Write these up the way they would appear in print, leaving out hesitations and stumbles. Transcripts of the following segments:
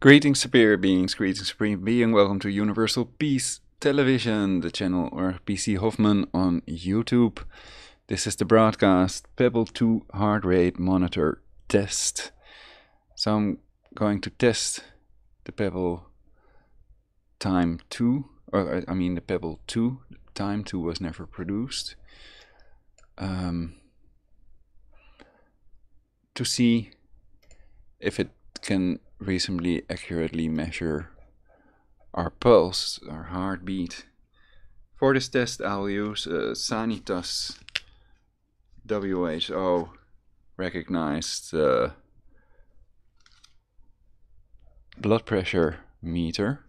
Greetings, superior beings, greetings, supreme being. Welcome to Universal Peace Television, the channel or PC Hoffman on YouTube. This is the broadcast Pebble 2 heart rate monitor test. So I'm going to test the Pebble time 2, or I mean the Pebble 2. Time 2 was never produced. To see if it can reasonably accurately measure our pulse, our heartbeat. For this test I will use a Sanitas WHO recognized blood pressure meter.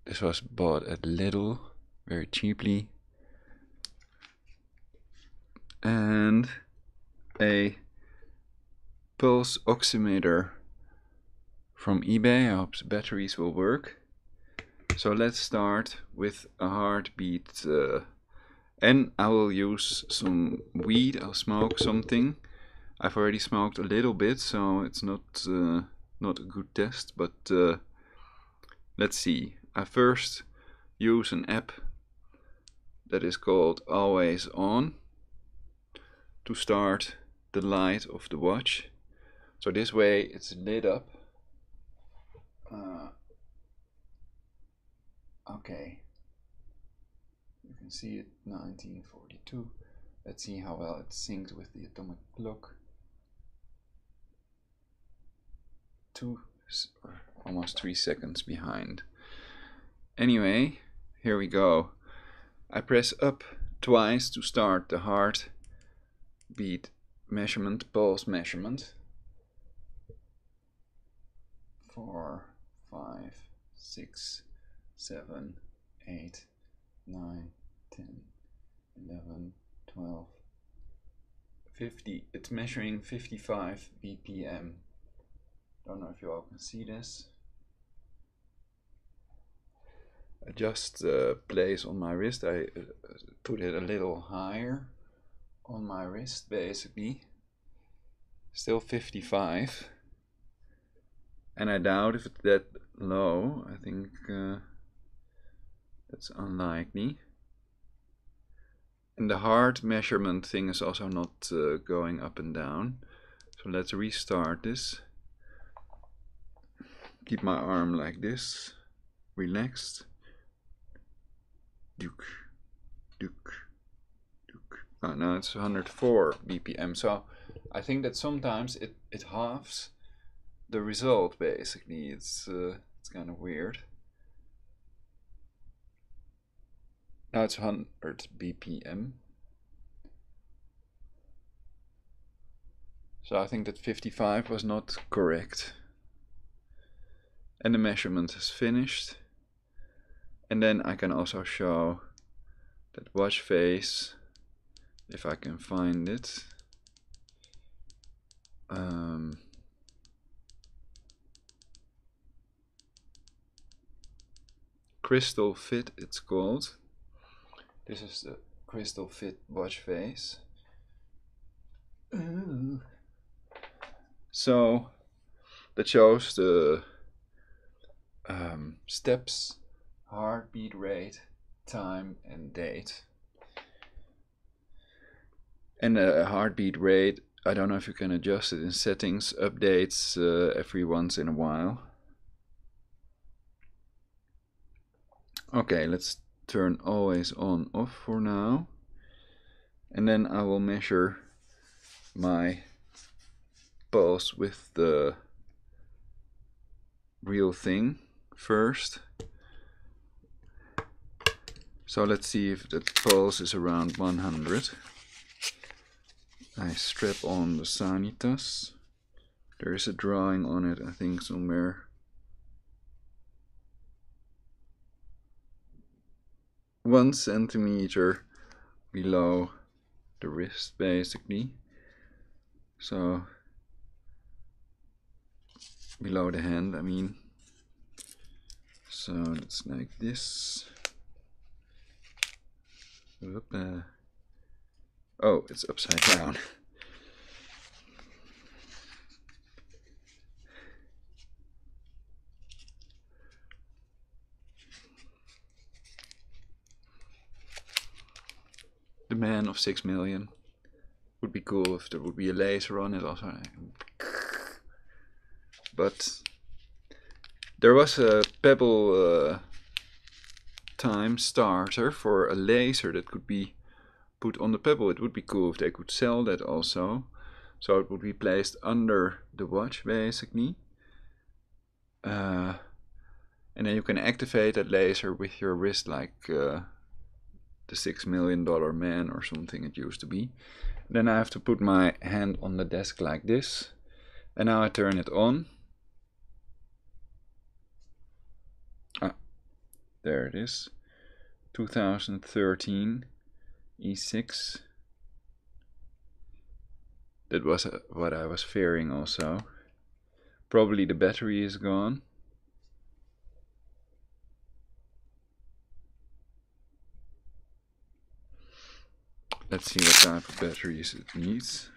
This was bought at Lidl very cheaply, and a pulse oximeter from eBay. I hope the batteries will work. So let's start with a heartbeat, and I will use some weed. I'll smoke something. I've already smoked a little bit, so it's not a good test, but let's see. I first use an app that is called Always On to start the light of the watch. So this way it's lit up. Okay, you can see it 1942. Let's see how well it syncs with the atomic clock. Almost 3 seconds behind. Anyway, here we go. I press up twice to start the heartbeat measurement, pulse measurement. 4, 5, 6, 7, 8, 9, 10, 11, 12, 50. It's measuring 55 BPM. Don't know if you all can see this. Adjust the place on my wrist. I put it a little higher on my wrist, basically. Still 55. And I doubt if it's that low. I think that's unlikely. And the heart measurement thing is also not going up and down. So let's restart this. Keep my arm like this, relaxed. Duke, Duke, Duke. Oh, now it's 104 BPM. So I think that sometimes it halves the result, basically. It's kind of weird. Now it's 100 BPM. So I think that 55 was not correct. And the measurement is finished. And then I can also show that watch face, if I can find it. Crystal Fit, it's called. This is the Crystal Fit watch face. Ooh. So that shows the steps, heartbeat rate, time and date. And the heartbeat rate, I don't know if you can adjust it in settings, updates every once in a while. Okay, let's turn always on off for now. And then I will measure my pulse with the real thing first. So let's see if the pulse is around 100. I strap on the Sanitas. There is a drawing on it, I think, somewhere. 1 centimeter below the wrist, basically. So below the hand, I mean. So it's like this. Oh, it's upside down. the man of 6 million. Would be cool if there would be a laser on it also. But there was a Pebble time starter for a laser that could be put on the Pebble. It would be cool if they could sell that also. So it would be placed under the watch basically. And then you can activate that laser with your wrist like the $6 million man or something it used to be. Then I have to put my hand on the desk like this. And now I turn it on. Ah, there it is. 2013 E6. That was what I was fearing also. Probably the battery is gone. Let's see what type of batteries it needs.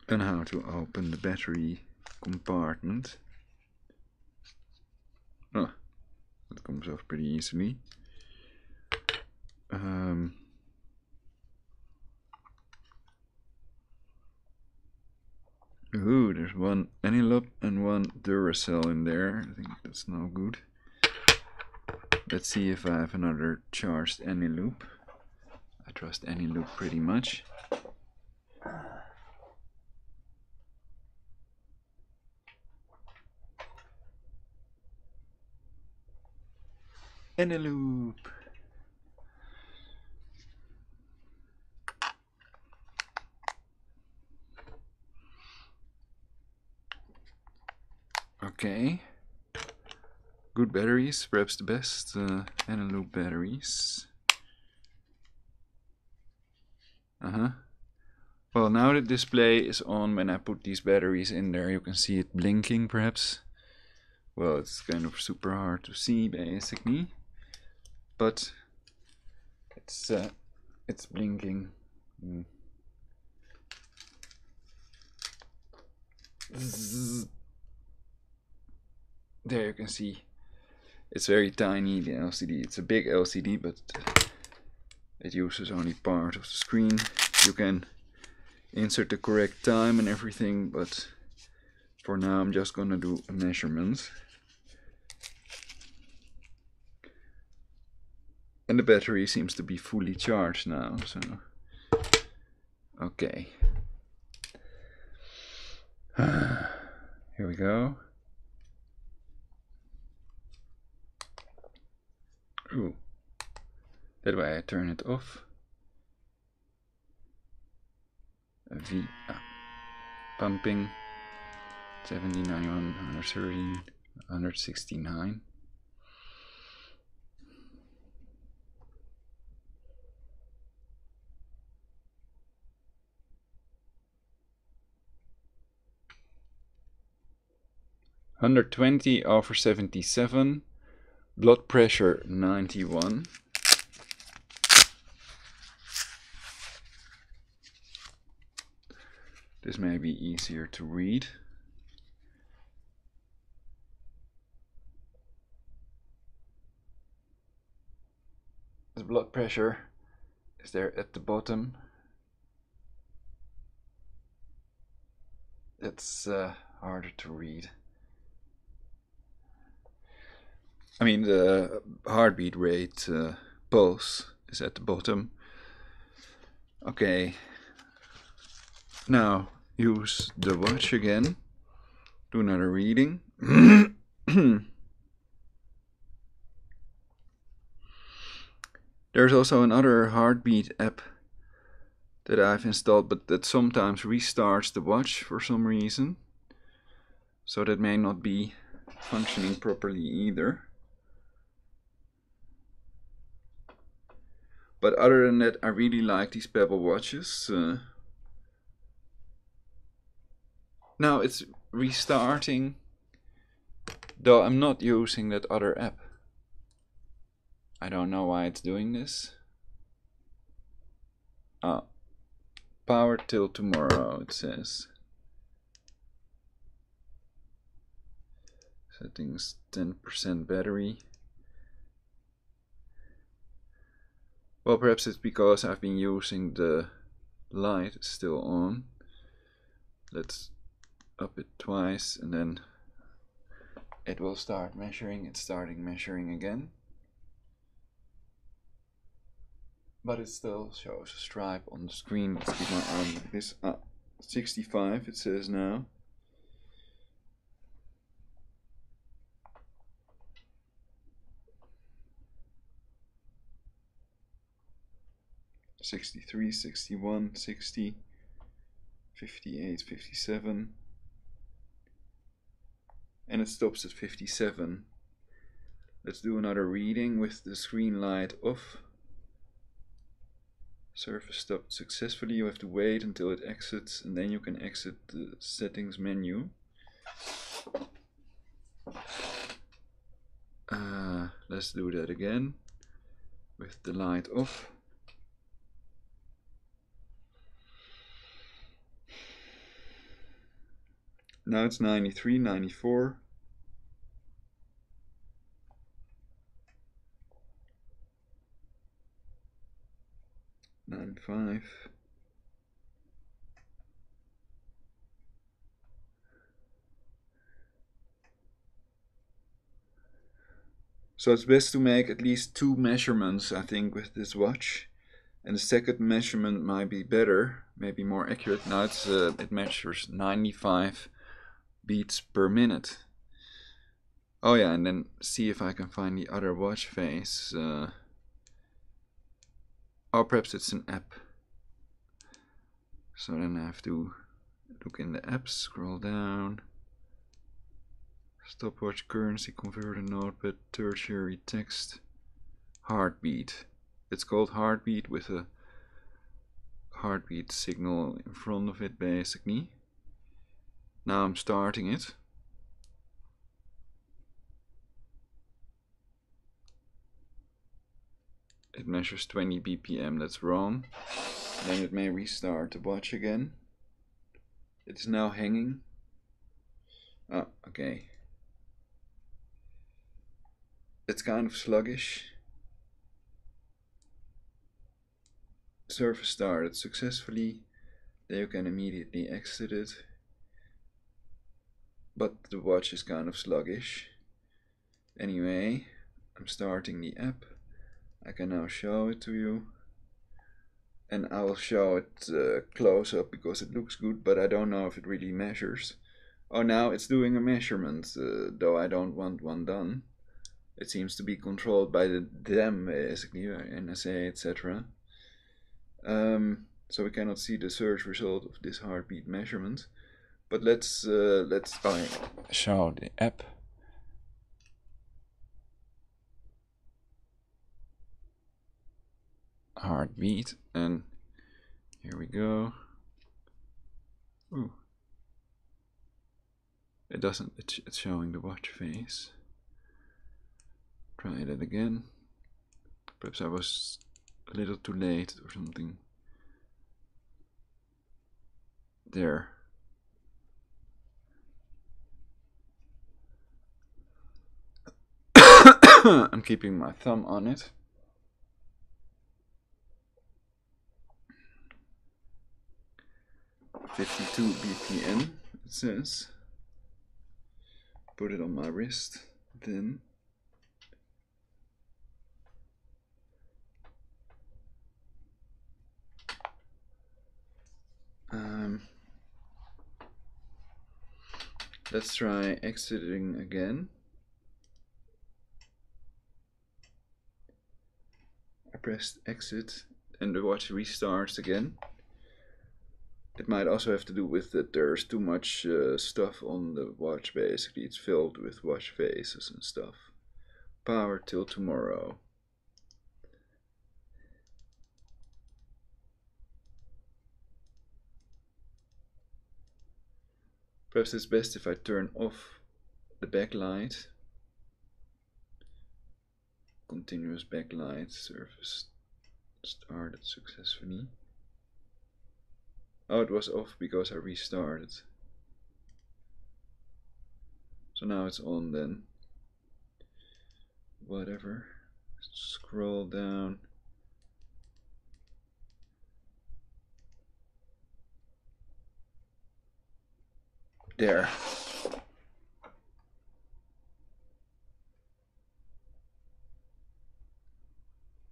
And how to open the battery compartment. Oh, that comes off pretty easily. Ooh, there's one Eneloop and one Duracell in there. I think that's no good. Let's see if I have another charged Eneloop. I trust Eneloop pretty much. Eneloop. Okay. Good batteries, perhaps the best Eneloop batteries. Well, now the display is on. When I put these batteries in there, you can see it blinking perhaps. Well, it's kind of super hard to see basically, but it's blinking. There you can see it's very tiny, the LCD. It's a big LCD, but it uses only part of the screen. You can insert the correct time and everything, but for now I'm just gonna do a measurement. And the battery seems to be fully charged now, so okay. Here we go. Ooh. That way I turn it off. Pumping 70, 91, 130, 169. (120/77), blood pressure 91. This may be easier to read. The blood pressure is there at the bottom. That's harder to read. I mean, the heartbeat rate pulse is at the bottom. Okay. Now use the watch again. Do another reading. There's also another heartbeat app that I've installed, but that sometimes restarts the watch for some reason. So that may not be functioning properly either. But other than that, I really like these Pebble watches. Now it's restarting, though I'm not using that other app. I don't know why it's doing this. Power till tomorrow, it says. Settings 10% battery. Well, perhaps it's because I've been using the light still on. Let's up it twice and then it will start measuring. It's starting measuring again. But it still shows a stripe on the screen. Let's keep my arm like this. 65 it says now. '63, '61, '60, '58, '57, and it stops at 57. Let's do another reading with the screen light off. Surface stopped successfully. You have to wait until it exits and then you can exit the settings menu. Let's do that again with the light off. Now it's 93, 94. 95. So it's best to make at least 2 measurements, I think, with this watch. And the second measurement might be better, maybe more accurate. Now it measures 95 beats per minute. Oh yeah, and then see if I can find the other watch face. Or perhaps it's an app. So then I have to look in the apps, scroll down. Stopwatch, currency converter, notepad, tertiary text, heartbeat. It's called heartbeat with a heartbeat signal in front of it basically. Now I'm starting it. It measures 20 BPM, that's wrong. Then it may restart the watch again. It is now hanging. Oh, okay. It's kind of sluggish. Service started successfully. Then you can immediately exit it. But the watch is kind of sluggish. Anyway, I'm starting the app. I can now show it to you. And I will show it close up because it looks good, but I don't know if it really measures. Oh, now it's doing a measurement, though I don't want one done. It seems to be controlled by them, basically, NSA, etc. So we cannot see the search result of this heartbeat measurement. But let's show the app. Heartbeat, and here we go. Ooh. It doesn't, it's showing the watch face. Try that again. Perhaps I was a little too late or something. There. I'm keeping my thumb on it. .52 BPM, it says. Put it on my wrist, then. Let's try exiting again. I pressed exit and the watch restarts again. It might also have to do with that there's too much stuff on the watch, basically. It's filled with watch faces and stuff. Power till tomorrow. Perhaps it's best if I turn off the backlight. Continuous backlight service started successfully. Oh, it was off because I restarted. So now it's on then. Whatever. Scroll down. There.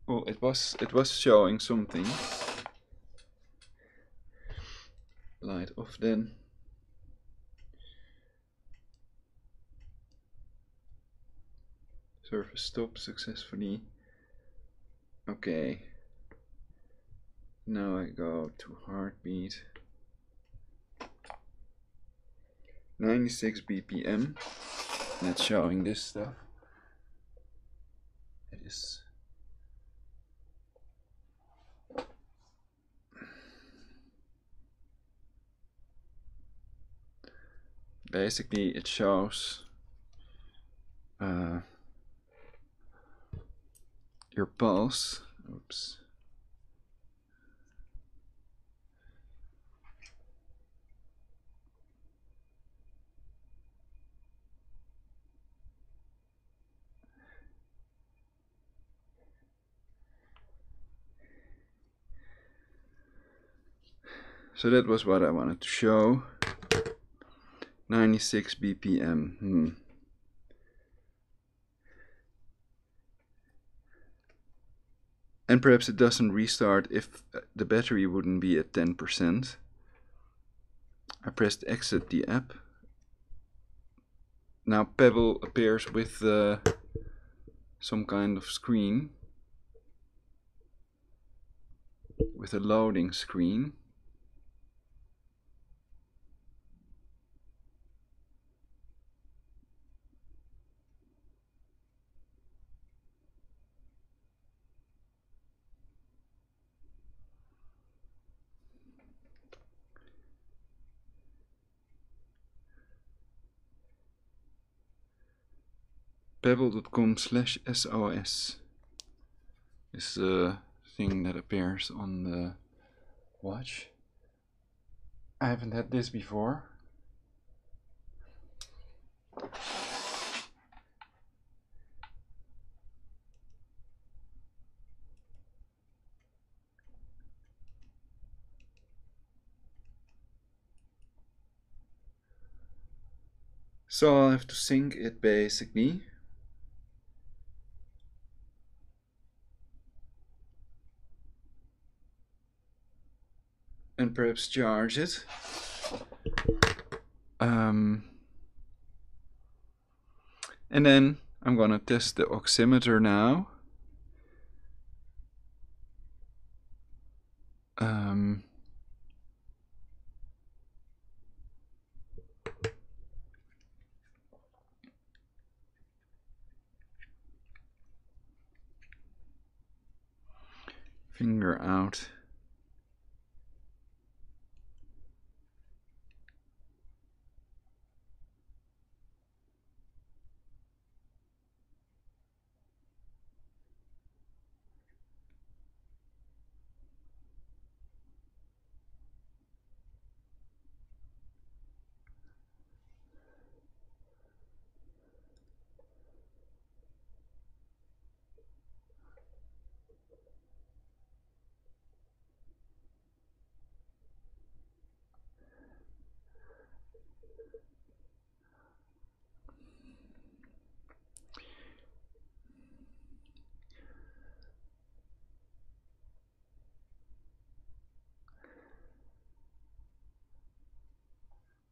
Oh, it was showing something. Light off then. Server stopped successfully. Okay. Now I go to heartbeat. 96 BPM. That's showing this stuff. It is. Basically, it shows your pulse. Oops. So that was what I wanted to show. 96 BPM. And perhaps it doesn't restart if the battery wouldn't be at 10%. I pressed exit the app. Now Pebble appears with some kind of screen. With a loading screen. Pebble.com/SOS is the thing that appears on the watch. I haven't had this before. So I'll have to sync it basically. And perhaps charge it. And then I'm gonna test the oximeter now. Finger out.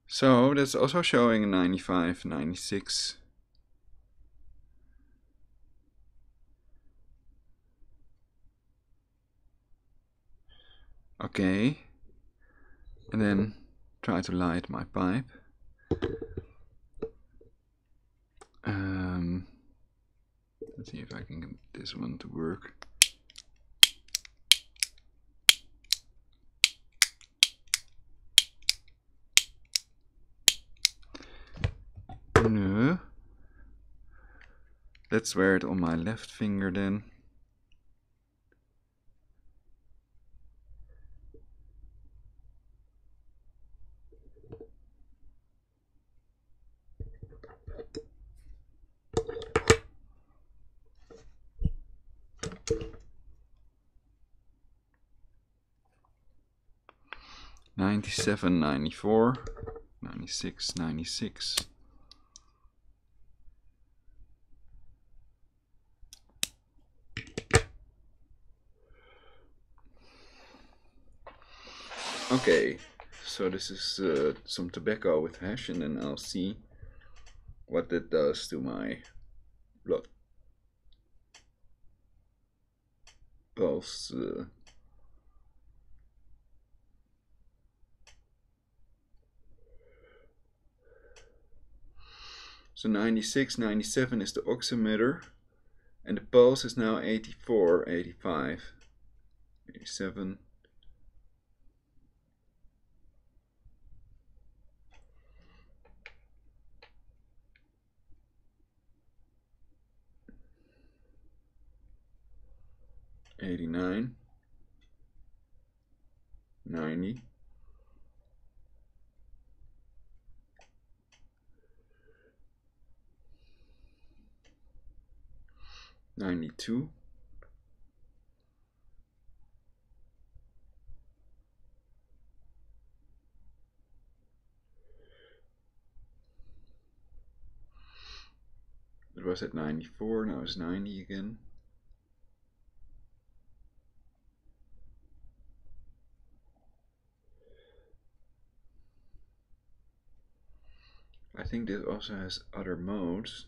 So that's also showing 95, 96. Okay. And then try to light my pipe. Let's see if I can get this one to work. No. Let's wear it on my left finger then. 97, 94, 96, 96. Okay, so this is some tobacco with hash, and then I'll see what that does to my blood pulse. So 96, 97 is the oximeter, and the pulse is now 84, 85, 87. '89, 90, 92, 94, now it's 90 again. I think this also has other modes.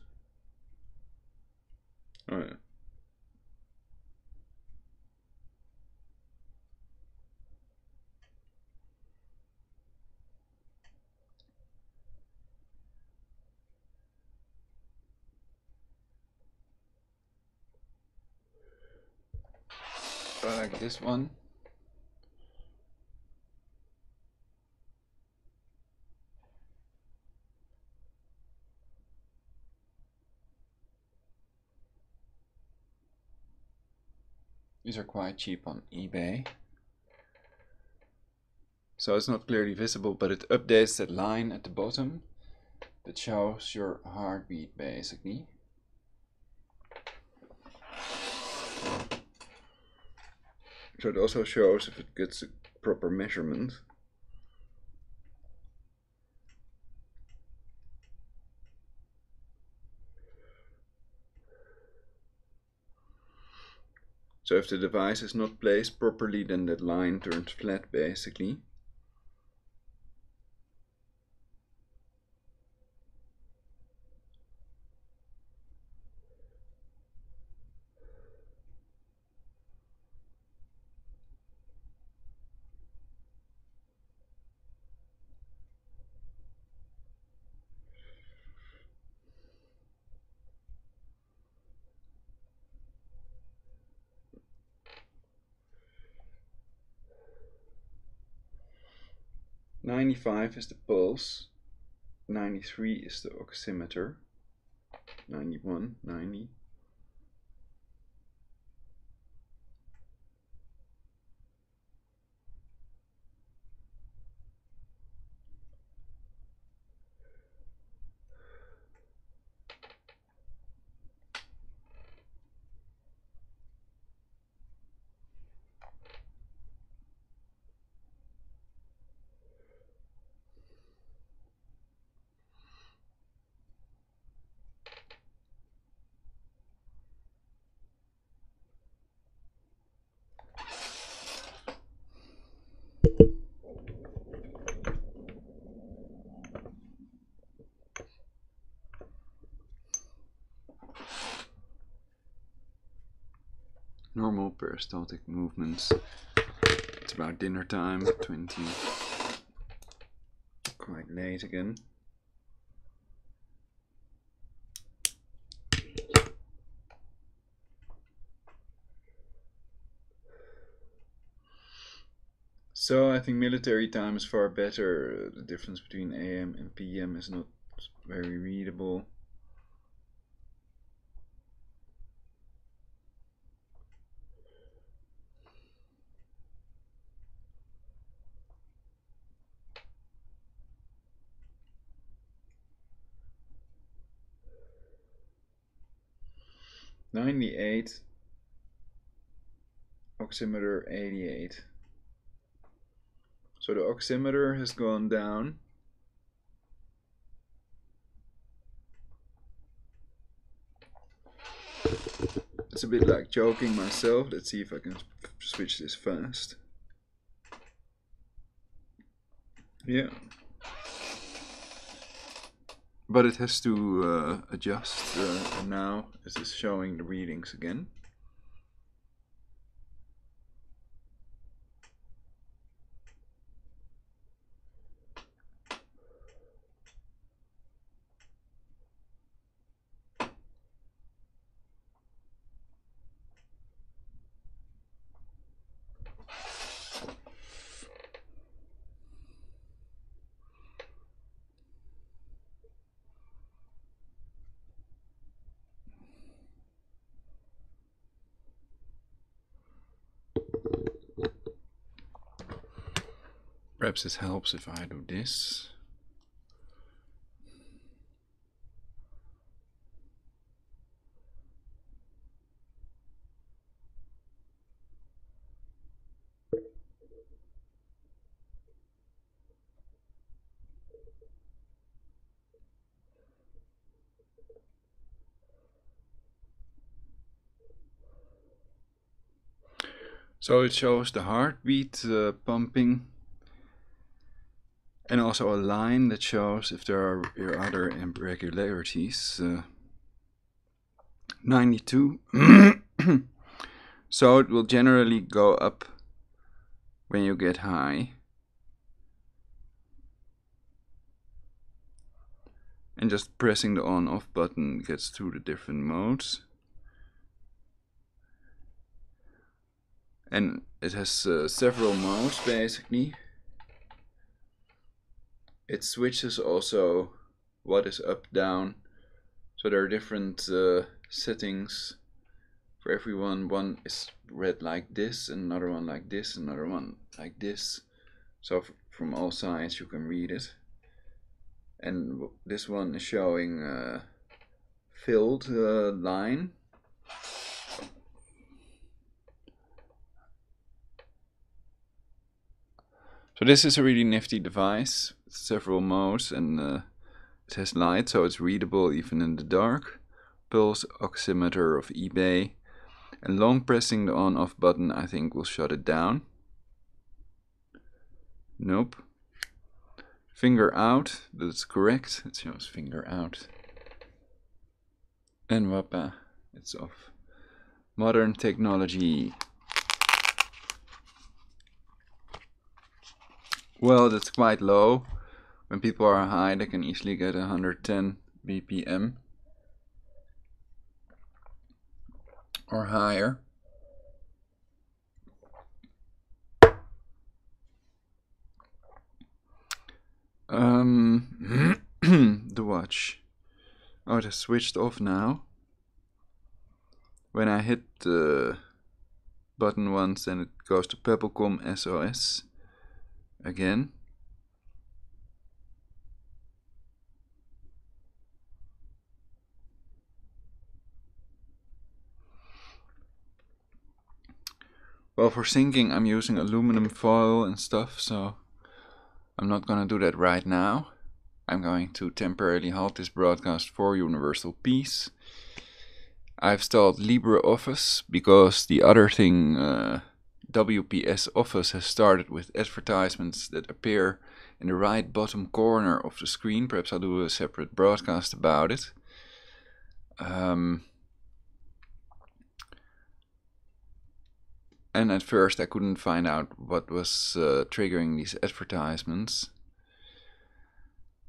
Oh yeah. I like this one. These are quite cheap on eBay. So it's not clearly visible, but it updates that line at the bottom that shows your heartbeat basically. So it also shows if it gets a proper measurement. So if the device is not placed properly, then that line turns flat basically. '95 is the pulse, 93 is the oximeter, 91, 90. Normal peristaltic movements. It's about dinner time, 20. Quite late again. So I think military time is far better. The difference between AM and PM is not very readable. 98, oximeter 88. So the oximeter has gone down. It's a bit like joking myself. Let's see if I can switch this fast. Yeah. But it has to adjust now as it's showing the readings again. Perhaps this helps if I do this. So it shows the heartbeat pumping, and also a line that shows if there are other irregularities. 92. So it will generally go up when you get high. And just pressing the on-off button gets through the different modes. And it has several modes basically. It switches also what is up, down. So there are different settings for everyone. One is read like this, another one like this, another one like this. So from all sides you can read it. And this one is showing filled line. So this is a really nifty device, several modes, and it has light, so it's readable even in the dark. Pulse oximeter of eBay, and long pressing the on-off button I think will shut it down. Nope. Finger out, that's correct, it shows finger out. And whoppa, it's off. Modern technology. Well, that's quite low. When people are high, they can easily get 110 BPM or higher. The watch. Oh, it has switched off now. When I hit the button once, then it goes to Pebble SOS again. Well, for syncing I'm using aluminum foil and stuff, so I'm not gonna do that right now. I'm going to temporarily halt this broadcast for Universal Peace. I've installed LibreOffice because the other thing, WPS Office, has started with advertisements that appear in the right bottom corner of the screen. Perhaps I'll do a separate broadcast about it. And at first I couldn't find out what was triggering these advertisements.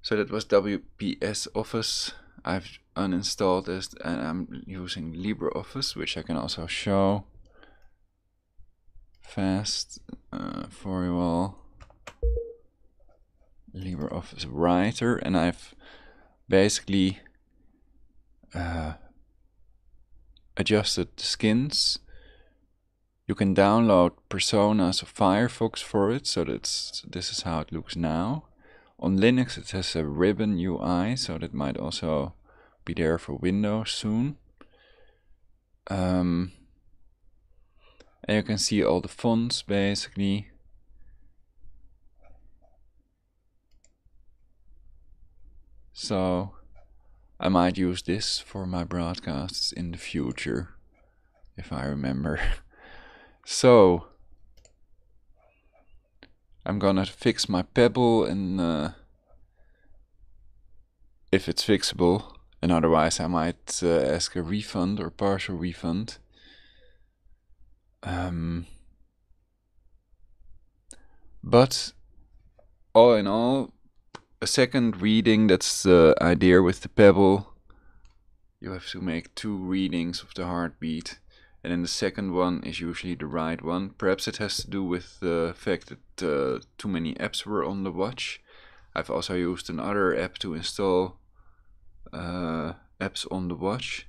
So that was WPS Office. I've uninstalled this and I'm using LibreOffice, which I can also show fast for you all. LibreOffice Writer, and I've basically adjusted the skins. You can download personas of Firefox for it, so this is how it looks now. On Linux it has a ribbon UI, so that might also be there for Windows soon. And you can see all the fonts basically. So I might use this for my broadcasts in the future, if I remember. So I'm gonna fix my Pebble, and if it's fixable, and otherwise I might ask a refund or partial refund. But all in all, a second reading, that's the idea with the Pebble. You have to make 2 readings of the heartbeat, and then the second one is usually the right one. Perhaps it has to do with the fact that too many apps were on the watch. I've also used another app to install apps on the watch.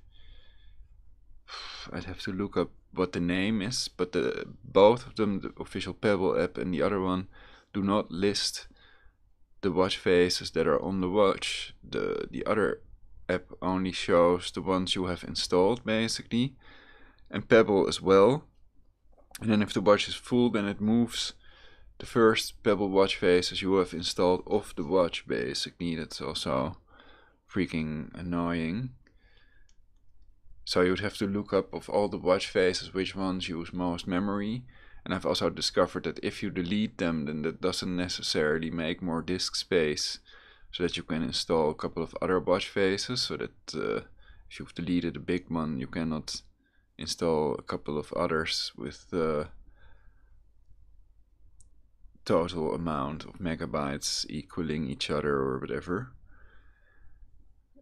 I'd have to look up what the name is, but both of them, the official Pebble app and the other one, do not list the watch faces that are on the watch. The other app only shows the ones you have installed basically, and Pebble as well. And then if the watch is full, then it moves the first Pebble watch faces you have installed off the watch basically. That's also freaking annoying. So you'd have to look up of all the watch faces which ones use most memory. And I've also discovered that if you delete them, then that doesn't necessarily make more disk space, so that you can install a couple of other watch faces, so that if you've deleted a big one, you cannot install a couple of others with the total amount of megabytes equaling each other or whatever.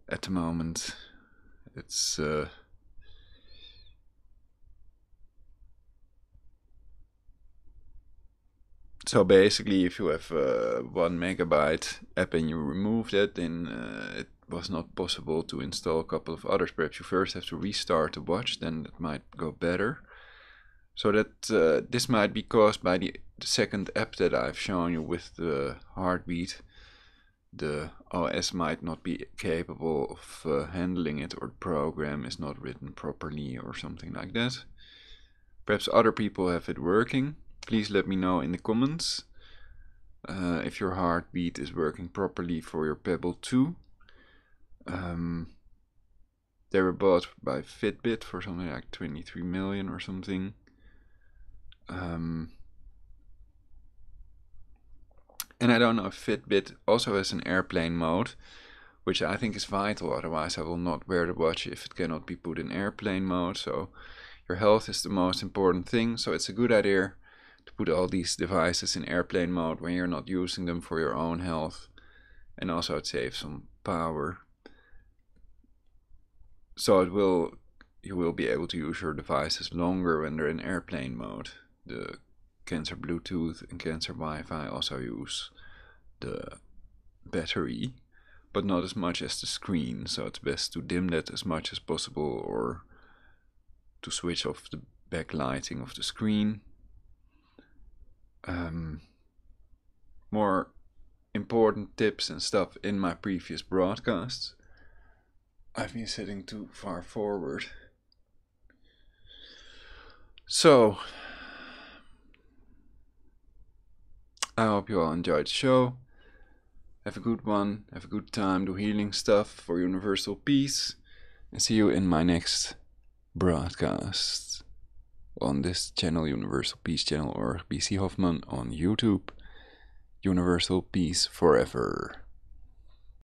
At the moment, it's so basically, if you have 1 megabyte app and you remove that, then it was not possible to install a couple of others. Perhaps you first have to restart the watch, then that might go better. So that this might be caused by the second app that I've shown you with the heartbeat. The OS might not be capable of handling it, or the program is not written properly or something like that. Perhaps other people have it working. Please let me know in the comments if your heartbeat is working properly for your Pebble 2. They were bought by Fitbit for something like 23 million or something. And I don't know if Fitbit also has an airplane mode, which I think is vital, otherwise I will not wear the watch if it cannot be put in airplane mode. So your health is the most important thing, so it's a good idea to put all these devices in airplane mode when you're not using them for your own health, and also it saves some power. So you will be able to use your devices longer when they're in airplane mode. The Cancer Bluetooth and Cancer Wi-Fi also use the battery, but not as much as the screen, so it's best to dim that as much as possible, or to switch off the backlighting of the screen. More important tips and stuff in my previous broadcasts. I've been sitting too far forward. So I hope you all enjoyed the show. Have a good one, have a good time, do healing stuff for universal peace, and see you in my next broadcast on this channel, Universal Peace Channel, or BC Hoffman on YouTube. Universal Peace Forever.